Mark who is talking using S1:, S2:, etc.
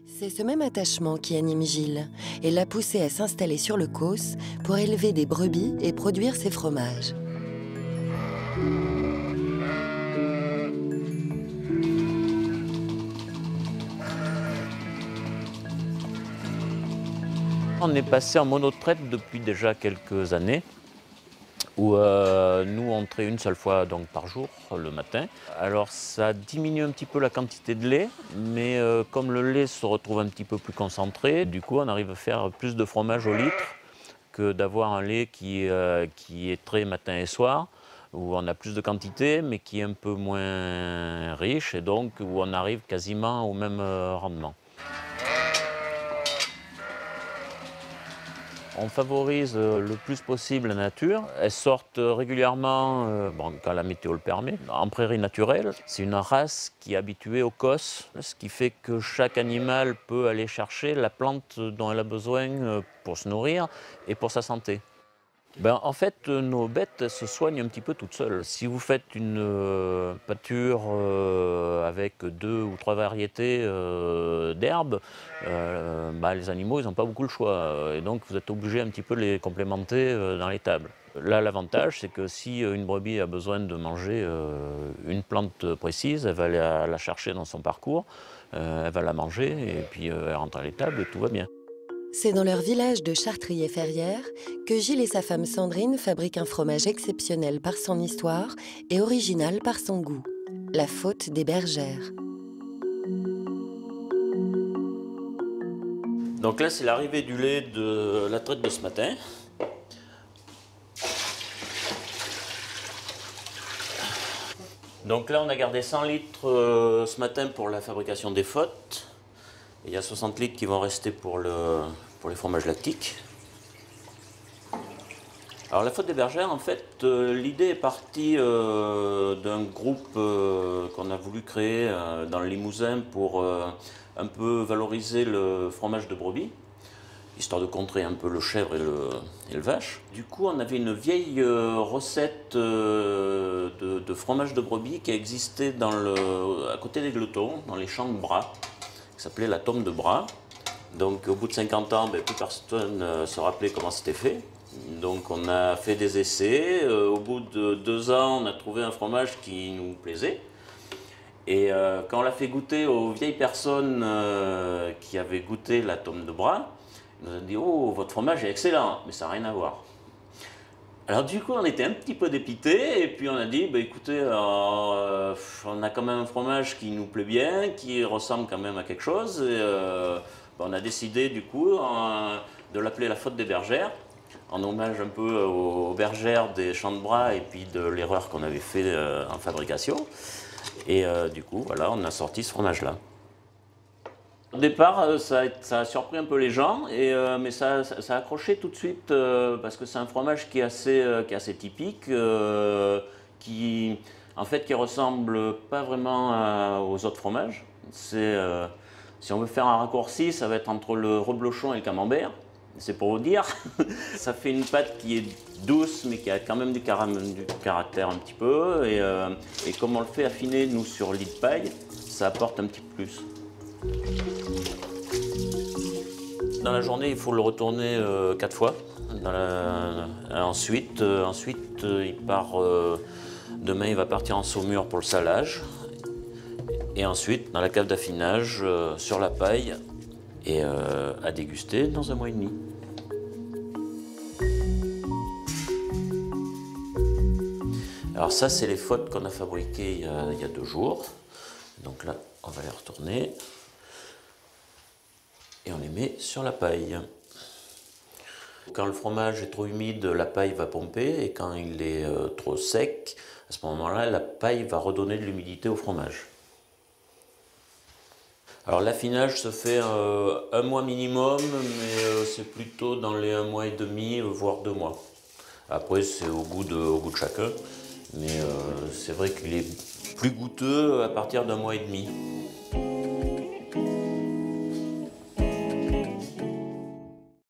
S1: C'est ce même attachement qui anime Gilles et l'a poussé à s'installer sur le Causse pour élever des brebis et produire ses fromages.
S2: On est passé en monotraite depuis déjà quelques années, où nous on trait une seule fois donc, par jour, le matin. Alors ça diminue un petit peu la quantité de lait, mais comme le lait se retrouve un petit peu plus concentré, du coup on arrive à faire plus de fromage au litre que d'avoir un lait qui est trait matin et soir, où on a plus de quantité, mais qui est un peu moins riche, et donc où on arrive quasiment au même rendement. On favorise le plus possible la nature. Elles sortent régulièrement, quand la météo le permet, en prairie naturelle. C'est une race qui est habituée au COS, ce qui fait que chaque animal peut aller chercher la plante dont elle a besoin pour se nourrir et pour sa santé. En fait, nos bêtes se soignent un petit peu toutes seules. Si vous faites une pâture avec 2 ou 3 variétés d'herbes, les animaux, ils n'ont pas beaucoup le choix. Et donc, vous êtes obligé un petit peu de les complémenter dans les tables. Là, l'avantage, c'est que si une brebis a besoin de manger une plante précise, elle va la chercher dans son parcours, elle va la manger, et puis elle rentre à l'étable et tout va bien.
S1: C'est dans leur village de Chartrier-Ferrières que Gilles et sa femme Sandrine fabriquent un fromage exceptionnel par son histoire et original par son goût, la Faute des Bergères.
S2: Donc là, c'est l'arrivée du lait de la traite de ce matin. Donc là, on a gardé 100 litres ce matin pour la fabrication des fautes. Et il y a 60 litres qui vont rester pour les fromages lactiques. Alors la Faute des Bergères, en fait, l'idée est partie d'un groupe qu'on a voulu créer dans le Limousin pour un peu valoriser le fromage de brebis, histoire de contrer un peu le chèvre et le vache. Du coup, on avait une vieille recette de fromage de brebis qui existait à côté des Glotons, dans les champs de Bras, qui s'appelait la tome de Bras. Donc au bout de 50 ans, plus personne ne se rappelait comment c'était fait. Donc on a fait des essais. Au bout de 2 ans, on a trouvé un fromage qui nous plaisait. Et quand on l'a fait goûter aux vieilles personnes qui avaient goûté la tome de Bras, ils nous ont dit « Oh, votre fromage est excellent !» Mais ça n'a rien à voir. Alors du coup, on était un petit peu dépités, et puis on a dit écoutez, on a quand même un fromage qui nous plaît bien, qui ressemble quand même à quelque chose. Et, on a décidé du coup de l'appeler la Faute des Bergères, en hommage un peu aux bergères des Champs de Bras et puis de l'erreur qu'on avait fait en fabrication. Et du coup, voilà, on a sorti ce fromage-là. Au départ, ça a surpris un peu les gens, mais ça a accroché tout de suite parce que c'est un fromage qui est assez typique, qui ressemble pas vraiment aux autres fromages. Si on veut faire un raccourci, ça va être entre le reblochon et le camembert. C'est pour vous dire. Ça fait une pâte qui est douce, mais qui a quand même du caractère un petit peu. Et comme on le fait affiner, nous, sur lit de paille, ça apporte un petit peu plus. Dans la journée, il faut le retourner 4 fois. Ensuite, il part. Demain, il va partir en saumure pour le salage. Et ensuite, dans la cave d'affinage, sur la paille, et à déguster dans 1 mois et demi. Alors ça, c'est les fautes qu'on a fabriquées il y a 2 jours. Donc là, on va les retourner. Et on les met sur la paille. Quand le fromage est trop humide, la paille va pomper, et quand il est trop sec, à ce moment-là, la paille va redonner de l'humidité au fromage. Alors l'affinage se fait 1 mois minimum, mais c'est plutôt dans les 1 mois et demi, voire 2 mois. Après, c'est au goût de chacun, mais c'est vrai qu'il est plus goûteux à partir d'1 mois et demi.